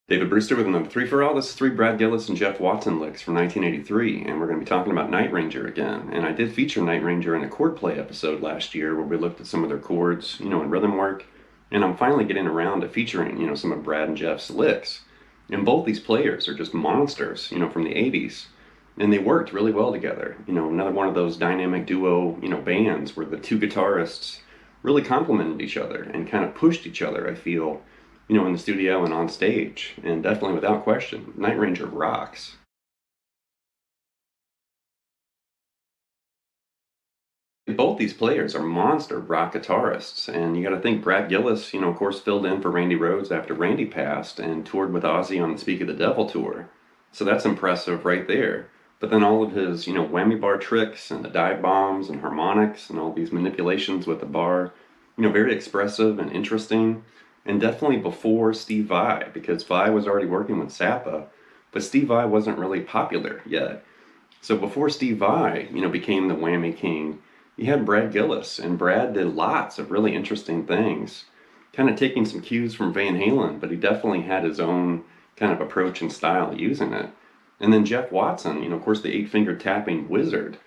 David Brewster with another 3 for All. This is 3 Brad Gillis and Jeff Watson licks from 1983, and we're going to be talking about Night Ranger again. And I did feature Night Ranger in a Chordplay episode last year where we looked at some of their chords, and rhythm work. And I'm finally getting around to featuring, some of Brad and Jeff's licks. And both these players are just monsters, from the 80s. And they worked really well together. Another one of those dynamic duo, bands where the two guitarists really complemented each other and kind of pushed each other, I feel, in the studio and on stage. And definitely without question, Night Ranger rocks. Both these players are monster rock guitarists, and you got to think Brad Gillis, of course, filled in for Randy Rhoads after Randy passed and toured with Ozzy on the Speak of the Devil tour. So that's impressive right there. But then all of his, whammy bar tricks and the dive bombs and harmonics and all these manipulations with the bar, very expressive and interesting. And definitely before Steve Vai, because Vai was already working with Zappa, but Steve Vai wasn't really popular yet. So before Steve Vai, became the whammy king, you had Brad Gillis, and Brad did lots of really interesting things, kind of taking some cues from Van Halen, but he definitely had his own kind of approach and style using it. And then Jeff Watson, of course, the 8-finger tapping wizard,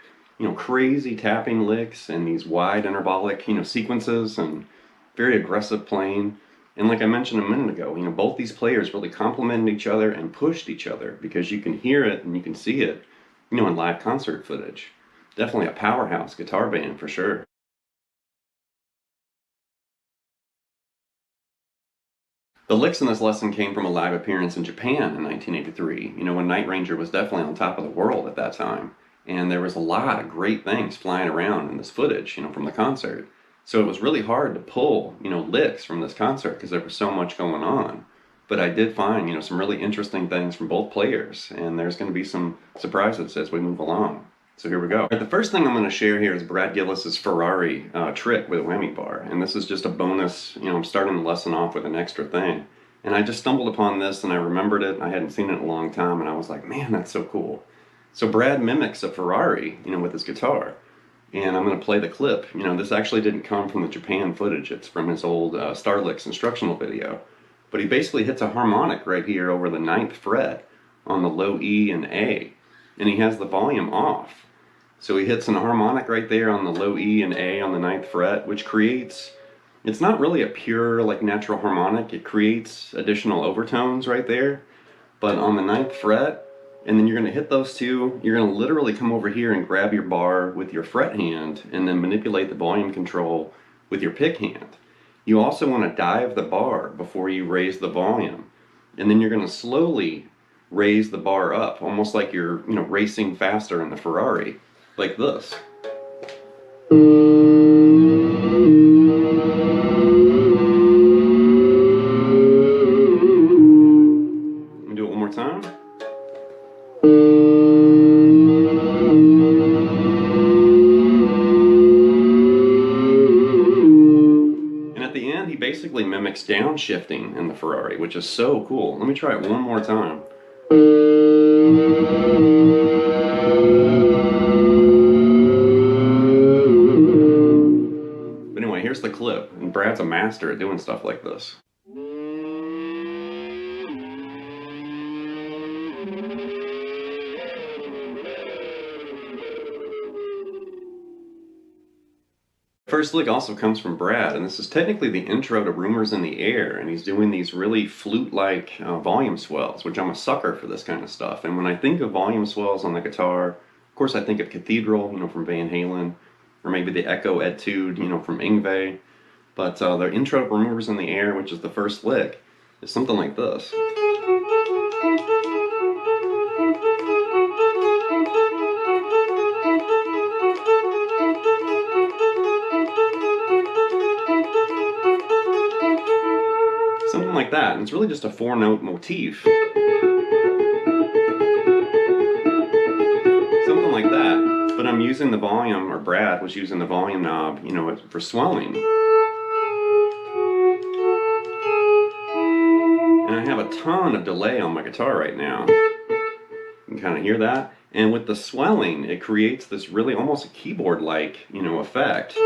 crazy tapping licks and these wide intervalic, sequences and very aggressive playing. And like I mentioned a minute ago, both these players really complemented each other and pushed each other because you can hear it and you can see it, in live concert footage. Definitely a powerhouse guitar band for sure. The licks in this lesson came from a live appearance in Japan in 1983, when Night Ranger was definitely on top of the world at that time. And there was a lot of great things flying around in this footage, from the concert. So it was really hard to pull, licks from this concert because there was so much going on. But I did find, some really interesting things from both players, and there's going to be some surprises as we move along. So here we go. The first thing I'm going to share here is Brad Gillis's Ferrari trick with a whammy bar. And this is just a bonus, I'm starting the lesson off with an extra thing. And I just stumbled upon this and I remembered it. I hadn't seen it in a long time and I was like, man, that's so cool. So Brad mimics a Ferrari, with his guitar. And I'm going to play the clip. This actually didn't come from the Japan footage. It's from his old Starlicks instructional video. But he basically hits a harmonic right here over the 9th fret on the low E and A. And he has the volume off. So he hits an harmonic right there on the low E and A on the 9th fret, which creates, it's not really a pure like natural harmonic. It creates additional overtones right there. But on the 9th fret, and then you're going to hit those two, you're going to literally come over here and grab your bar with your fret hand and then manipulate the volume control with your pick hand. You also want to dive the bar before you raise the volume. And then you're going to slowly raise the bar up, almost like you're, racing faster in the Ferrari, like this. Let me do it one more time. And at the end, he basically mimics downshifting in the Ferrari, which is so cool. Let me try it one more time. But anyway, here's the clip, and Brad's a master at doing stuff like this. First lick also comes from Brad, and this is technically the intro to Rumors in the Air, and he's doing these really flute-like volume swells, which I'm a sucker for this kind of stuff. And when I think of volume swells on the guitar, of course I think of Cathedral, from Van Halen, or maybe the Echo Etude, from Yngwie. But the intro to Rumors in the Air, which is the first lick, is something like this. Something like that, and it's really just a 4-note motif. Something like that, but I'm using the volume, or Brad was using the volume knob, for swelling. And I have a ton of delay on my guitar right now. You can kind of hear that. And with the swelling, it creates this really almost a keyboard-like, effect.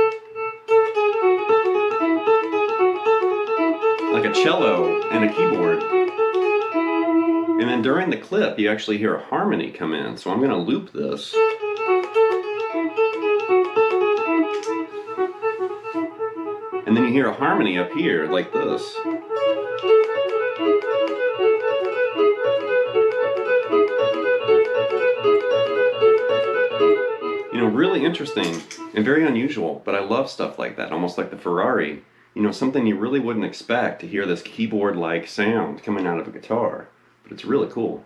Like a cello and a keyboard. And then during the clip, you actually hear a harmony come in. So I'm going to loop this. And then you hear a harmony up here, like this. You know, really interesting and very unusual, but I love stuff like that, almost like the Ferrari. You know, something you really wouldn't expect to hear this keyboard-like sound coming out of a guitar, but it's really cool.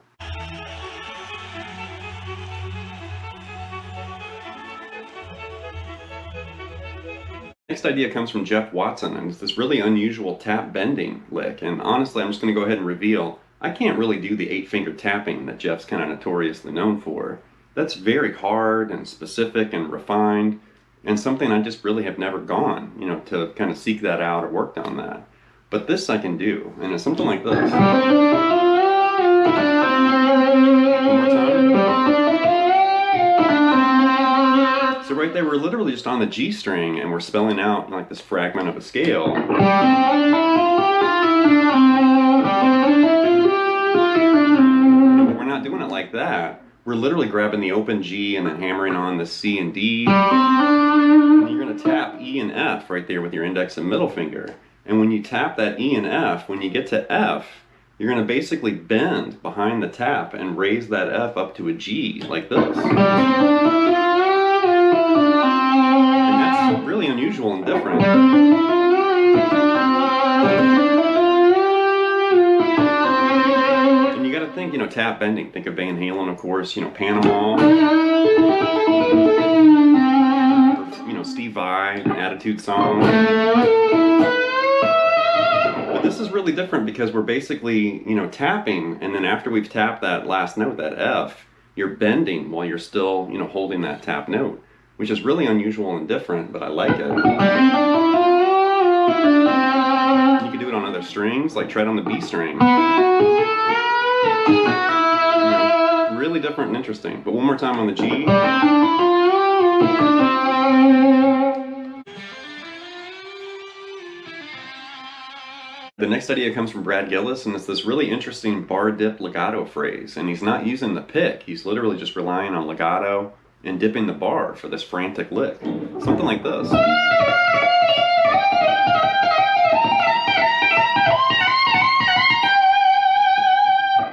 Next idea comes from Jeff Watson, and it's this really unusual tap bending lick. And honestly, I'm just going to go ahead and reveal, I can't really do the 8-finger tapping that Jeff's kind of notoriously known for. That's very hard and specific and refined, and something I just really have never gone, you know, to kind of seek that out or worked on that. But this I can do, and it's something like this. One more time. So right there, we're literally just on the G string, and we're spelling out like this fragment of a scale. But we're not doing it like that. We're literally grabbing the open G and then hammering on the C and D. And you're going to tap E and F right there with your index and middle finger. And when you tap that E and F, when you get to F, you're going to basically bend behind the tap and raise that F up to a G, like this. And that's really unusual and different. And you got to think, you know, tap bending. Think of Van Halen, of course, you know, Panama. Or, you know, Steve Vai, an Attitude Song. This is really different because we're basically, you know, tapping, and then after we've tapped that last note, that F, you're bending while you're still, you know, holding that tap note, which is really unusual and different, but I like it. You can do it on other strings, like try it on the B string. You know, really different and interesting. But one more time on the G. The next idea comes from Brad Gillis, and it's this really interesting bar dip legato phrase. And he's not using the pick, he's literally just relying on legato and dipping the bar for this frantic lick. Something like this.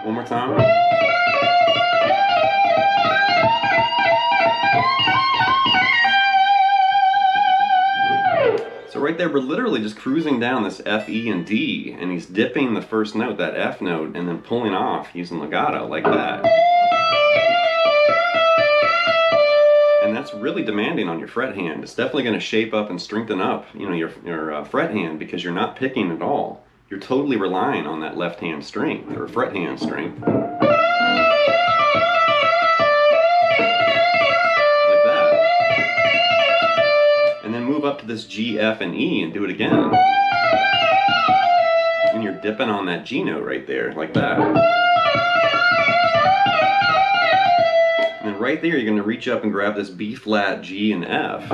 One more time. So right there, we're literally just cruising down this F, E, and D, and he's dipping the first note, that F note, and then pulling off using legato like that. And that's really demanding on your fret hand. It's definitely going to shape up and strengthen up, you know, your fret hand, because you're not picking at all. You're totally relying on that left hand strength, or fret hand strength. Up to this G, F, and E and do it again. And you're dipping on that G note right there, like that. And then right there, you're going to reach up and grab this B flat, G, and F.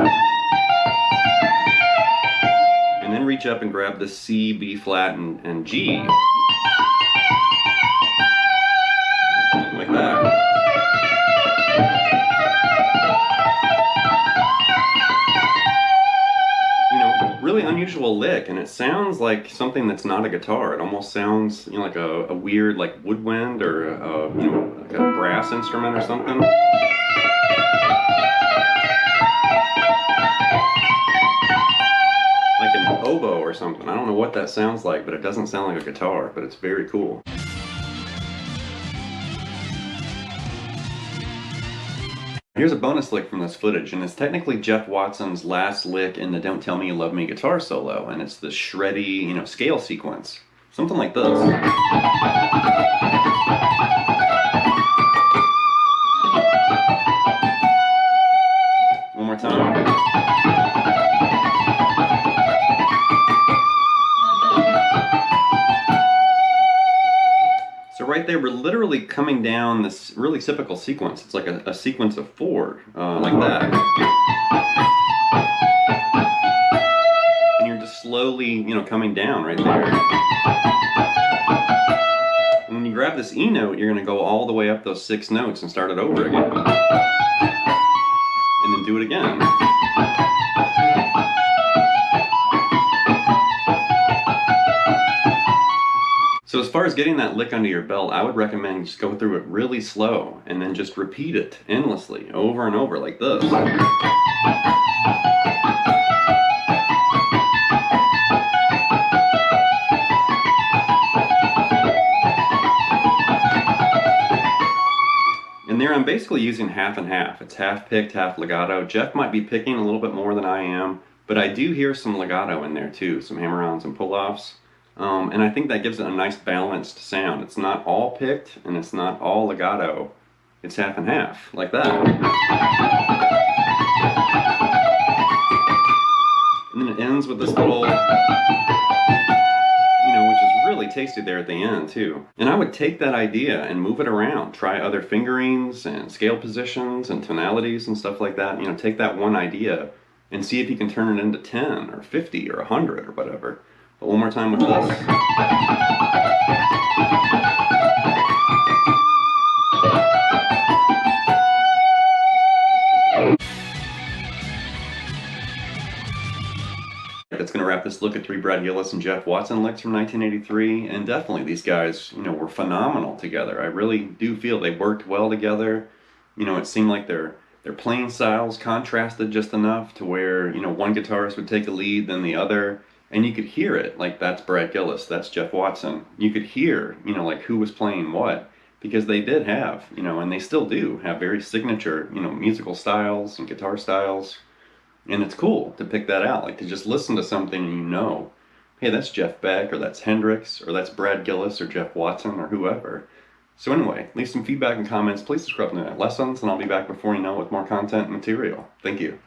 And then reach up and grab the C, B flat, and G. Like that. Really unusual lick, and it sounds like something that's not a guitar. It almost sounds, you know, like a weird like woodwind or you know, like a brass instrument or something. Like an oboe or something. I don't know what that sounds like, but it doesn't sound like a guitar, but it's very cool. Here's a bonus lick from this footage, and it's technically Jeff Watson's last lick in the Don't Tell Me You Love Me guitar solo, and it's this shreddy, you know, scale sequence. Something like this. One more time. Right there, we're literally coming down this really typical sequence. It's like a sequence of 4, like that. And you're just slowly, you know, coming down right there. And when you grab grab this E note, you're going to go all the way up those 6 notes and start it over again. And then do it again. So as far as getting that lick under your belt, I would recommend just go through it really slow and then just repeat it endlessly over and over like this. And there I'm basically using half and half. It's half picked, half legato. Jeff might be picking a little bit more than I am, but I do hear some legato in there too, some hammer-ons and pull-offs. And I think that gives it a nice balanced sound. It's not all picked and it's not all legato. It's half and half, like that. And then it ends with this little, which is really tasty there at the end too. And I would take that idea and move it around. Try other fingerings and scale positions and tonalities and stuff like that. Take that one idea and see if you can turn it into 10 or 50 or 100 or whatever. But one more time with this. That's going to wrap this look at 3 Brad Gillis and Jeff Watson licks from 1983. And definitely these guys, were phenomenal together. I really do feel they worked well together. It seemed like their playing styles contrasted just enough to where, one guitarist would take a lead, then the other. And you could hear it, like that's Brad Gillis, that's Jeff Watson. You could hear, like who was playing what, because they did have, and they still do have very signature, musical styles and guitar styles. And it's cool to pick that out, like to just listen to something and hey, that's Jeff Beck, or that's Hendrix, or that's Brad Gillis, or Jeff Watson, or whoever. So anyway, leave some feedback and comments. Please subscribe to the lessons, and I'll be back before you know with more content and material. Thank you.